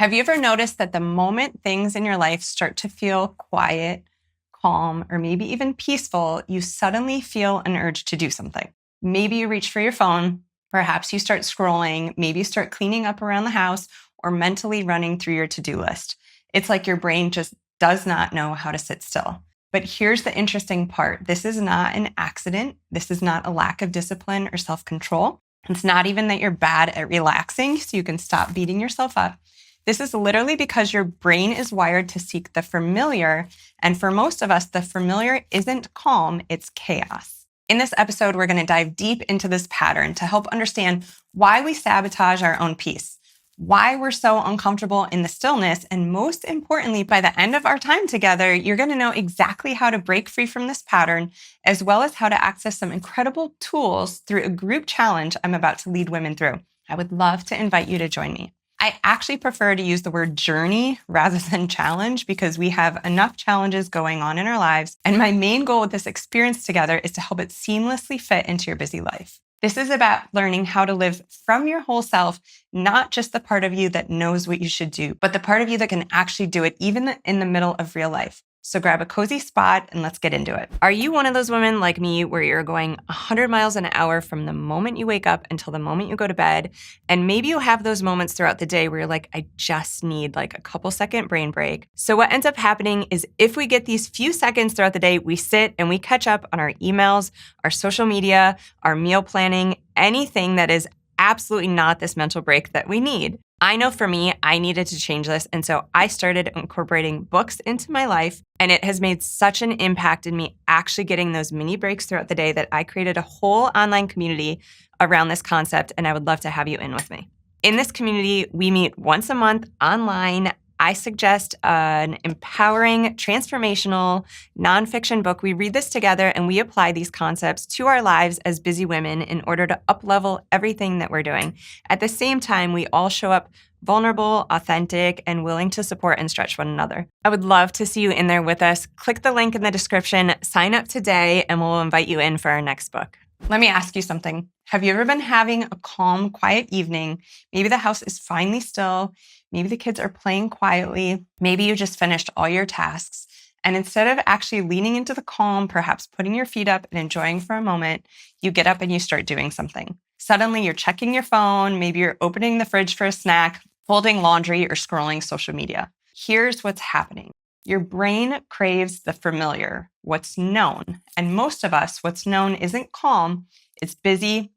Have you ever noticed that the moment things in your life start to feel quiet, calm, or maybe even peaceful, you suddenly feel an urge to do something? Maybe you reach for your phone, perhaps you start scrolling, maybe you start cleaning up around the house, or mentally running through your to-do list. It's like your brain just does not know how to sit still. But here's the interesting part. This is not an accident. This is not a lack of discipline or self-control. It's not even that you're bad at relaxing, so you can stop beating yourself up. This is literally because your brain is wired to seek the familiar. And for most of us, the familiar isn't calm, it's chaos. In this episode, we're going to dive deep into this pattern to help understand why we sabotage our own peace, why we're so uncomfortable in the stillness, and most importantly, by the end of our time together, you're going to know exactly how to break free from this pattern, as well as how to access some incredible tools through a group challenge I'm about to lead women through. I would love to invite you to join me. I actually prefer to use the word journey rather than challenge because we have enough challenges going on in our lives. And my main goal with this experience together is to help it seamlessly fit into your busy life. This is about learning how to live from your whole self, not just the part of you that knows what you should do, but the part of you that can actually do it even in the middle of real life. So grab a cozy spot and let's get into it. Are you one of those women like me where you're going 100 miles an hour from the moment you wake up until the moment you go to bed? And maybe you have those moments throughout the day where you're like, I just need like a couple second brain break. So what ends up happening is if we get these few seconds throughout the day, we sit and we catch up on our emails, our social media, our meal planning, anything that is absolutely not this mental break that we need. I know for me, I needed to change this. And so I started incorporating books into my life. And it has made such an impact in me actually getting those mini breaks throughout the day that I created a whole online community around this concept. And I would love to have you in with me. In this community, we meet once a month online. I suggest an empowering, transformational, nonfiction book. We read this together and we apply these concepts to our lives as busy women in order to up-level everything that we're doing. At the same time, we all show up vulnerable, authentic, and willing to support and stretch one another. I would love to see you in there with us. Click the link in the description, sign up today, and we'll invite you in for our next book. Let me ask you something. Have you ever been having a calm, quiet evening? Maybe the house is finally still. Maybe the kids are playing quietly. Maybe you just finished all your tasks. And instead of actually leaning into the calm, perhaps putting your feet up and enjoying for a moment, you get up and you start doing something. Suddenly you're checking your phone. Maybe you're opening the fridge for a snack, folding laundry, or scrolling social media. Here's what's happening. Your brain craves the familiar, what's known. And most of us, what's known isn't calm. It's busy,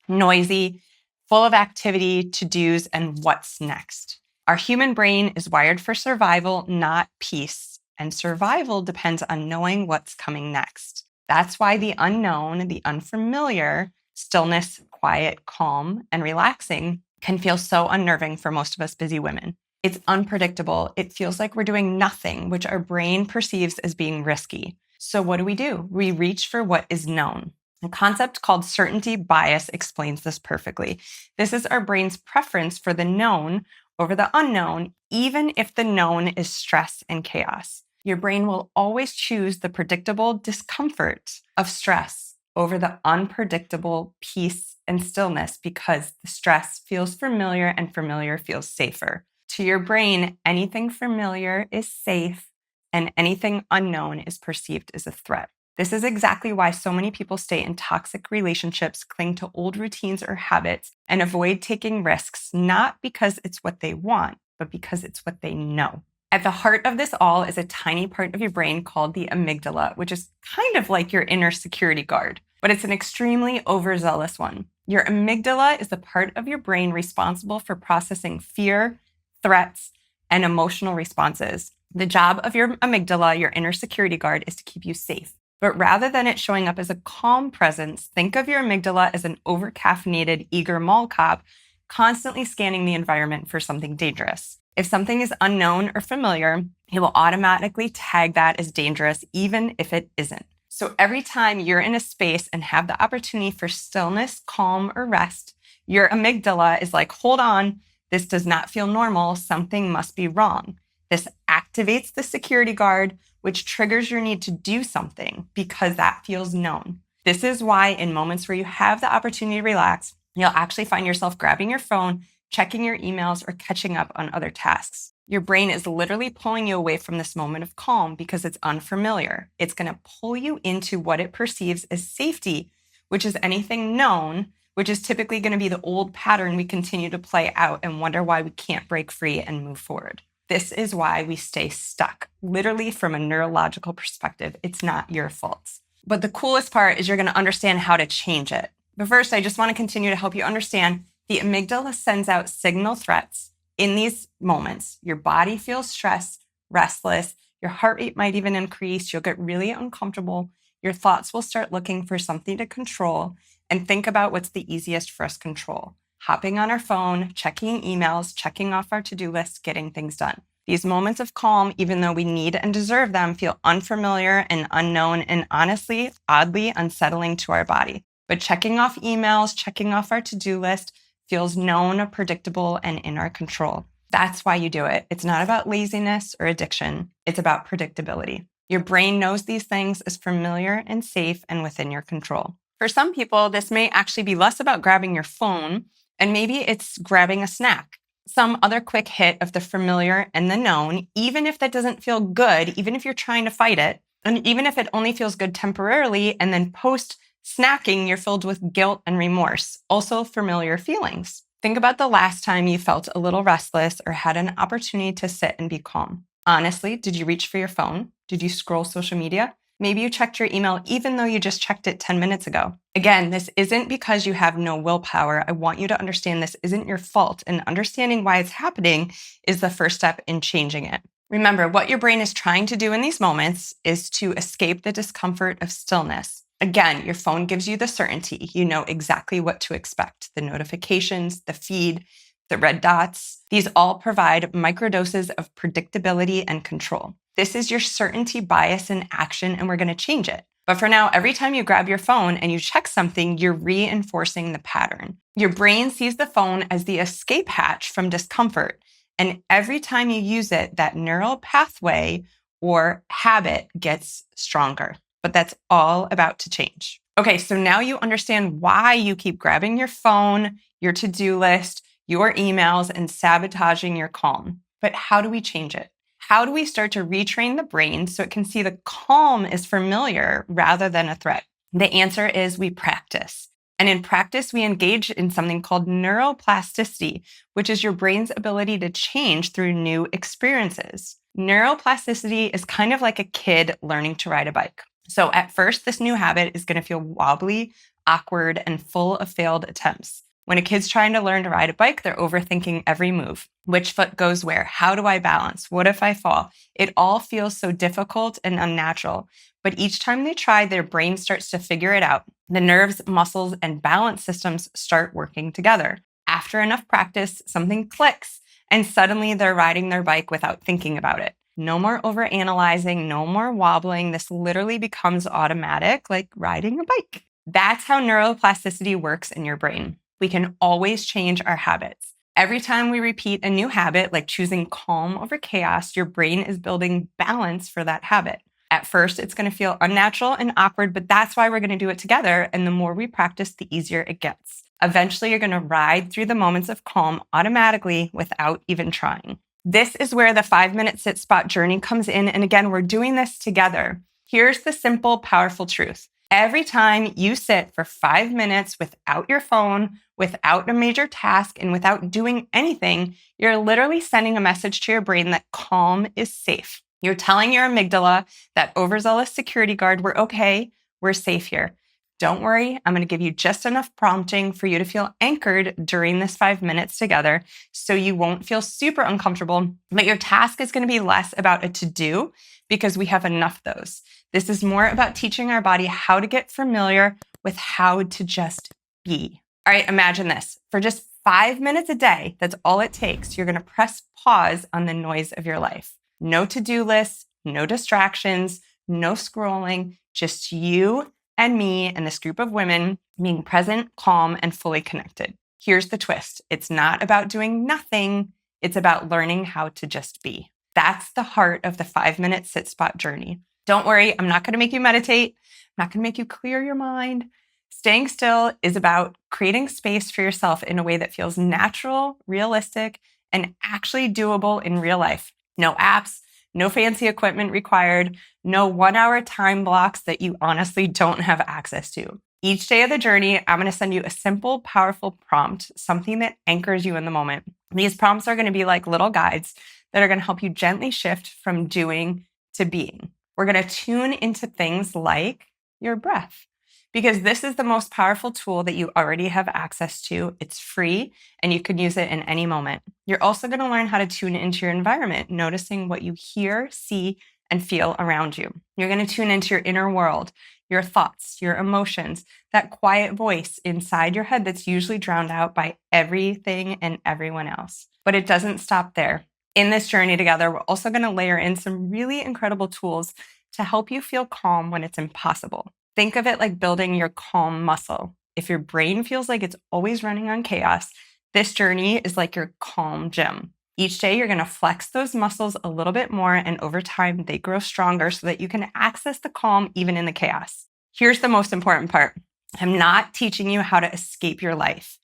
noisy, full of activity, to-dos, and what's next. Our human brain is wired for survival, not peace. And survival depends on knowing what's coming next. That's why the unknown, the unfamiliar, stillness, quiet, calm, and relaxing can feel so unnerving for most of us busy women. It's unpredictable. It feels like we're doing nothing, which our brain perceives as being risky. So what do? We reach for what is known. A concept called certainty bias explains this perfectly. This is our brain's preference for the known over the unknown, even if the known is stress and chaos. Your brain will always choose the predictable discomfort of stress over the unpredictable peace and stillness because the stress feels familiar and familiar feels safer. To your brain, anything familiar is safe and anything unknown is perceived as a threat. This is exactly why so many people stay in toxic relationships, cling to old routines or habits, and avoid taking risks, not because it's what they want, but because it's what they know. At the heart of this all is a tiny part of your brain called the amygdala, which is kind of like your inner security guard, but it's an extremely overzealous one. Your amygdala is the part of your brain responsible for processing fear, threats, and emotional responses. The job of your amygdala, your inner security guard, is to keep you safe. But rather than it showing up as a calm presence, think of your amygdala as an overcaffeinated, eager mall cop constantly scanning the environment for something dangerous. If something is unknown or familiar, he will automatically tag that as dangerous, even if it isn't. So every time you're in a space and have the opportunity for stillness, calm, or rest, your amygdala is like, hold on, this does not feel normal, something must be wrong. This activates the security guard, which triggers your need to do something because that feels known. This is why in moments where you have the opportunity to relax, you'll actually find yourself grabbing your phone, checking your emails, or catching up on other tasks. Your brain is literally pulling you away from this moment of calm because it's unfamiliar. It's going to pull you into what it perceives as safety, which is anything known, which is typically going to be the old pattern we continue to play out and wonder why we can't break free and move forward. This is why we stay stuck. Literally, from a neurological perspective, it's not your fault. But the coolest part is you're going to understand how to change it. But first, I just want to continue to help you understand the amygdala sends out signal threats in these moments. Your body feels stressed, restless, your heart rate might even increase, you'll get really uncomfortable, your thoughts will start looking for something to control, and think about what's the easiest for us to control. Hopping on our phone, checking emails, checking off our to-do list, getting things done. These moments of calm, even though we need and deserve them, feel unfamiliar and unknown and honestly, oddly unsettling to our body. But checking off emails, checking off our to-do list feels known, predictable, and in our control. That's why you do it. It's not about laziness or addiction. It's about predictability. Your brain knows these things as familiar and safe and within your control. For some people, this may actually be less about grabbing your phone, and maybe it's grabbing a snack. Some other quick hit of the familiar and the known, even if that doesn't feel good, even if you're trying to fight it, and even if it only feels good temporarily, and then post-snacking, you're filled with guilt and remorse, also familiar feelings. Think about the last time you felt a little restless or had an opportunity to sit and be calm. Honestly, did you reach for your phone? Did you scroll social media? Maybe you checked your email even though you just checked it 10 minutes ago. Again, this isn't because you have no willpower. I want you to understand this isn't your fault, and understanding why it's happening is the first step in changing it. Remember, what your brain is trying to do in these moments is to escape the discomfort of stillness. Again, your phone gives you the certainty. You know exactly what to expect. The notifications, the feed, the red dots, these all provide microdoses of predictability and control. This is your certainty bias in action, and we're going to change it. But for now, every time you grab your phone and you check something, you're reinforcing the pattern. Your brain sees the phone as the escape hatch from discomfort. And every time you use it, that neural pathway or habit gets stronger. But that's all about to change. Okay, so now you understand why you keep grabbing your phone, your to-do list, your emails, and sabotaging your calm. But how do we change it? How do we start to retrain the brain so it can see the calm is familiar rather than a threat? The answer is we practice. And in practice, we engage in something called neuroplasticity, which is your brain's ability to change through new experiences. Neuroplasticity is kind of like a kid learning to ride a bike. So at first, this new habit is going to feel wobbly, awkward, and full of failed attempts. When a kid's trying to learn to ride a bike, they're overthinking every move. Which foot goes where? How do I balance? What if I fall? It all feels so difficult and unnatural. But each time they try, their brain starts to figure it out. The nerves, muscles, and balance systems start working together. After enough practice, something clicks, and suddenly they're riding their bike without thinking about it. No more overanalyzing, no more wobbling. This literally becomes automatic, like riding a bike. That's how neuroplasticity works in your brain. We can always change our habits. Every time we repeat a new habit, like choosing calm over chaos, your brain is building balance for that habit. At first, it's going to feel unnatural and awkward, but that's why we're going to do it together. And the more we practice, the easier it gets. Eventually, you're going to ride through the moments of calm automatically without even trying. This is where the 5-minute sit spot journey comes in. And again, we're doing this together. Here's the simple, powerful truth. Every time you sit for 5 minutes without your phone, without a major task, and without doing anything, you're literally sending a message to your brain that calm is safe. You're telling your amygdala, that overzealous security guard, we're okay, we're safe here. Don't worry, I'm going to give you just enough prompting for you to feel anchored during this 5 minutes together so you won't feel super uncomfortable, but your task is going to be less about a to-do because we have enough of those. This is more about teaching our body how to get familiar with how to just be. All right, imagine this. For just 5 minutes a day, that's all it takes. You're going to press pause on the noise of your life. No to-do lists, no distractions, no scrolling, just you and me and this group of women being present, calm, and fully connected. Here's the twist. It's not about doing nothing. It's about learning how to just be. That's the heart of the 5-minute sit spot journey. Don't worry, I'm not going to make you meditate. I'm not going to make you clear your mind. Staying still is about creating space for yourself in a way that feels natural, realistic, and actually doable in real life. No apps, no fancy equipment required, no 1 hour time blocks that you honestly don't have access to. Each day of the journey, I'm going to send you a simple, powerful prompt, something that anchors you in the moment. These prompts are going to be like little guides that are going to help you gently shift from doing to being. We're going to tune into things like your breath, because this is the most powerful tool that you already have access to. It's free and you can use it in any moment. You're also going to learn how to tune into your environment, noticing what you hear, see, and feel around you. You're going to tune into your inner world, your thoughts, your emotions, that quiet voice inside your head that's usually drowned out by everything and everyone else. But it doesn't stop there. In this journey together, we're also going to layer in some really incredible tools to help you feel calm when it's impossible. Think of it like building your calm muscle. If your brain feels like it's always running on chaos, this journey is like your calm gym. Each day, you're going to flex those muscles a little bit more, and over time, they grow stronger so that you can access the calm even in the chaos. Here's the most important part. I'm not teaching you how to escape your life.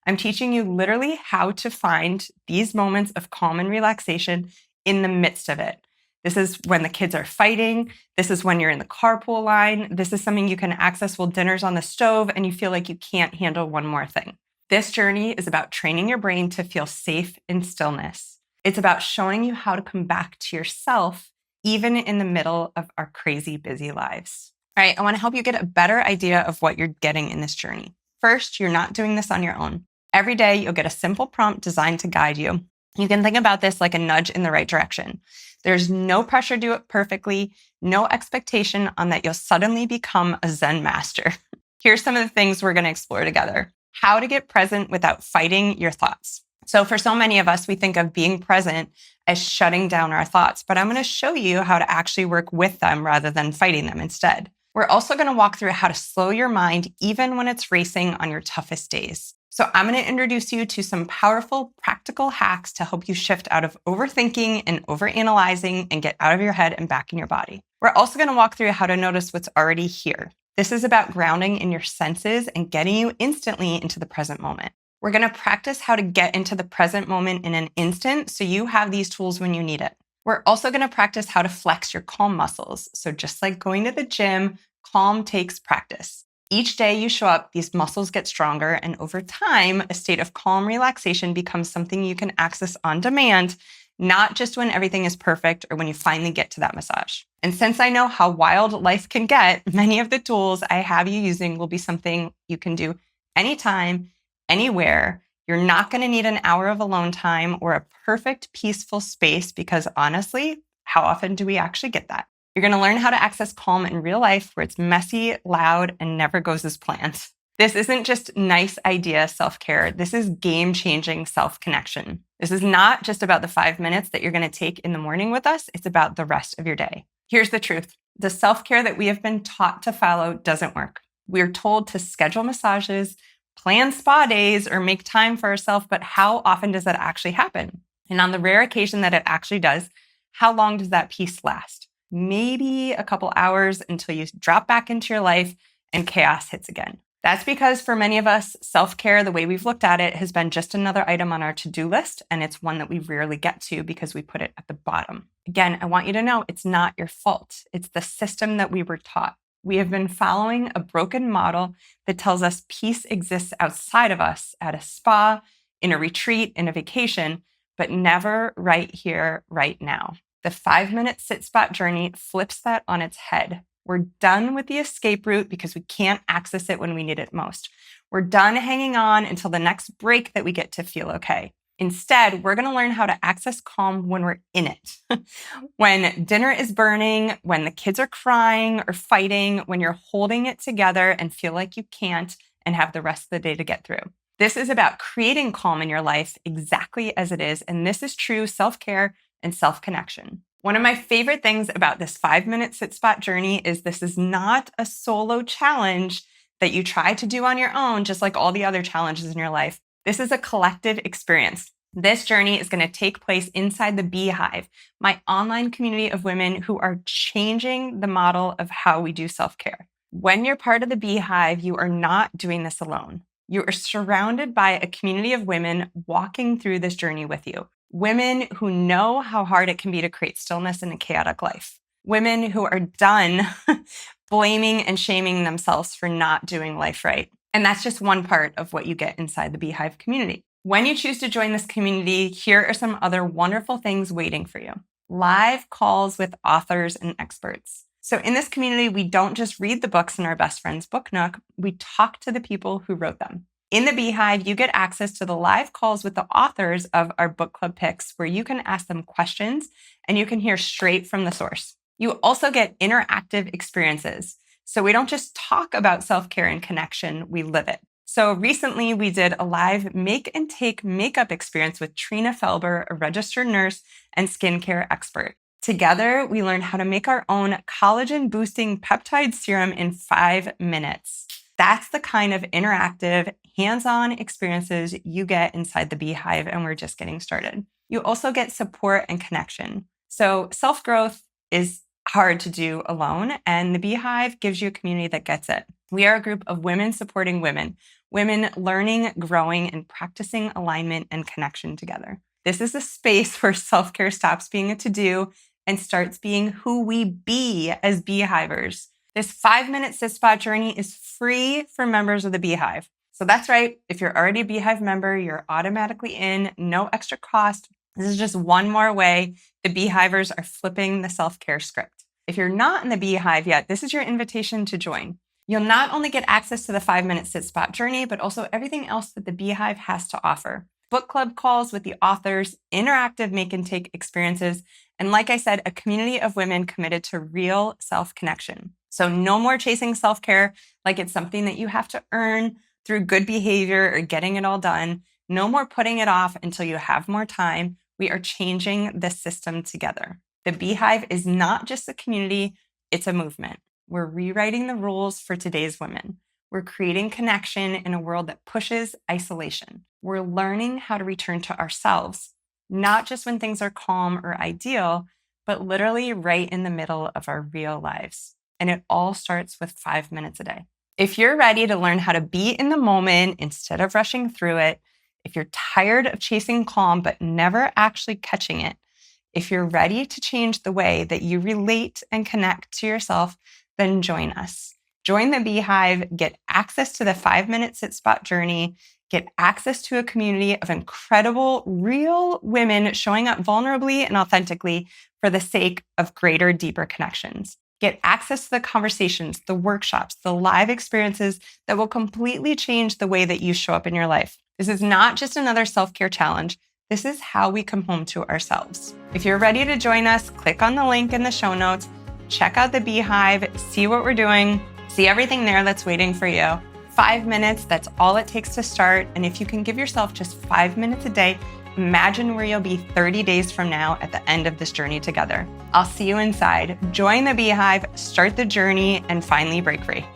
I'm teaching you literally how to find these moments of calm and relaxation in the midst of it. This is when the kids are fighting. This is when you're in the carpool line. This is something you can access while dinner's on the stove and you feel like you can't handle one more thing. This journey is about training your brain to feel safe in stillness. It's about showing you how to come back to yourself, even in the middle of our crazy busy lives. All right, I want to help you get a better idea of what you're getting in this journey. First, you're not doing this on your own. Every day, you'll get a simple prompt designed to guide you. You can think about this like a nudge in the right direction. There's no pressure to do it perfectly, no expectation on that you'll suddenly become a Zen master. Here's some of the things we're going to explore together. How to get present without fighting your thoughts. So for so many of us, we think of being present as shutting down our thoughts, but I'm going to show you how to actually work with them rather than fighting them instead. We're also going to walk through how to slow your mind even when it's racing on your toughest days. So I'm going to introduce you to some powerful, practical hacks to help you shift out of overthinking and overanalyzing and get out of your head and back in your body. We're also going to walk through how to notice what's already here. This is about grounding in your senses and getting you instantly into the present moment. We're going to practice how to get into the present moment in an instant so you have these tools when you need it. We're also going to practice how to flex your calm muscles. So just like going to the gym, calm takes practice. Each day you show up, these muscles get stronger, and over time, a state of calm relaxation becomes something you can access on demand, not just when everything is perfect or when you finally get to that massage. And since I know how wild life can get, many of the tools I have you using will be something you can do anytime, anywhere. You're not going to need an hour of alone time or a perfect, peaceful space because honestly, how often do we actually get that? You're going to learn how to access calm in real life where it's messy, loud, and never goes as planned. This isn't just nice idea self-care. This is game-changing self-connection. This is not just about the 5 minutes that you're going to take in the morning with us. It's about the rest of your day. Here's the truth. The self-care that we have been taught to follow doesn't work. We're told to schedule massages, plan spa days, or make time for ourselves, but how often does that actually happen? And on the rare occasion that it actually does, how long does that peace last? Maybe a couple hours until you drop back into your life and chaos hits again. That's because for many of us, self-care, the way we've looked at it, has been just another item on our to-do list, and it's one that we rarely get to because we put it at the bottom. Again, I want you to know it's not your fault. It's the system that we were taught. We have been following a broken model that tells us peace exists outside of us at a spa, in a retreat, in a vacation, but never right here, right now. The 5-minute sit spot journey flips that on its head. We're done with the escape route because we can't access it when we need it most. We're done hanging on until the next break that we get to feel okay. Instead, we're going to learn how to access calm when we're in it. When dinner is burning, when the kids are crying or fighting, when you're holding it together and feel like you can't and have the rest of the day to get through. This is about creating calm in your life exactly as it is, and this is true self-care and self-connection. One of my favorite things about this 5-minute sit spot journey is this is not a solo challenge that you try to do on your own, just like all the other challenges in your life. This is a collective experience. This journey is going to take place inside the Beehive, my online community of women who are changing the model of how we do self-care. When you're part of the Beehive, you are not doing this alone. You are surrounded by a community of women walking through this journey with you. Women who know how hard it can be to create stillness in a chaotic life. Women who are done blaming and shaming themselves for not doing life right. And that's just one part of what you get inside the Beehive community. When you choose to join this community, here are some other wonderful things waiting for you. Live calls with authors and experts. So in this community, we don't just read the books in our best friend's book nook, we talk to the people who wrote them. In the Beehive, you get access to the live calls with the authors of our book club picks, where you can ask them questions and you can hear straight from the source. You also get interactive experiences. So we don't just talk about self-care and connection, we live it. So recently we did a live make and take makeup experience with Trina Felber, a registered nurse and skincare expert. Together, we learned how to make our own collagen-boosting peptide serum in 5 minutes. That's the kind of interactive, hands-on experiences you get inside the Beehive, and we're just getting started. You also get support and connection. So self-growth is hard to do alone, and the Beehive gives you a community that gets it. We are a group of women supporting women, women learning, growing, and practicing alignment and connection together. This is a space where self-care stops being a to-do and starts being who we be as Beehivers. This 5-minute sit spot journey is free for members of the Beehive. So that's right, if you're already a Beehive member, you're automatically in, no extra cost. This is just one more way the Beehivers are flipping the self-care script. If you're not in the Beehive yet, this is your invitation to join. You'll not only get access to the 5-minute sit spot journey, but also everything else that the Beehive has to offer. Book club calls with the authors, interactive make and take experiences, and like I said, a community of women committed to real self-connection. So no more chasing self-care like it's something that you have to earn through good behavior or getting it all done. No more putting it off until you have more time. We are changing the system together. The Beehive is not just a community, it's a movement. We're rewriting the rules for today's women. We're creating connection in a world that pushes isolation. We're learning how to return to ourselves, not just when things are calm or ideal, but literally right in the middle of our real lives. And it all starts with 5 minutes a day. If you're ready to learn how to be in the moment instead of rushing through it, if you're tired of chasing calm but never actually catching it, if you're ready to change the way that you relate and connect to yourself, then join us. Join the Beehive, get access to the 5-minute sit spot journey, get access to a community of incredible, real women showing up vulnerably and authentically for the sake of greater, deeper connections. Get access to the conversations, the workshops, the live experiences that will completely change the way that you show up in your life. This is not just another self-care challenge. This is how we come home to ourselves. If you're ready to join us, click on the link in the show notes, check out the Beehive, see what we're doing, see everything there that's waiting for you. 5 minutes, that's all it takes to start. And if you can give yourself just 5 minutes a day, imagine where you'll be 30 days from now at the end of this journey together. I'll see you inside. Join the Beehive, start the journey, and finally break free.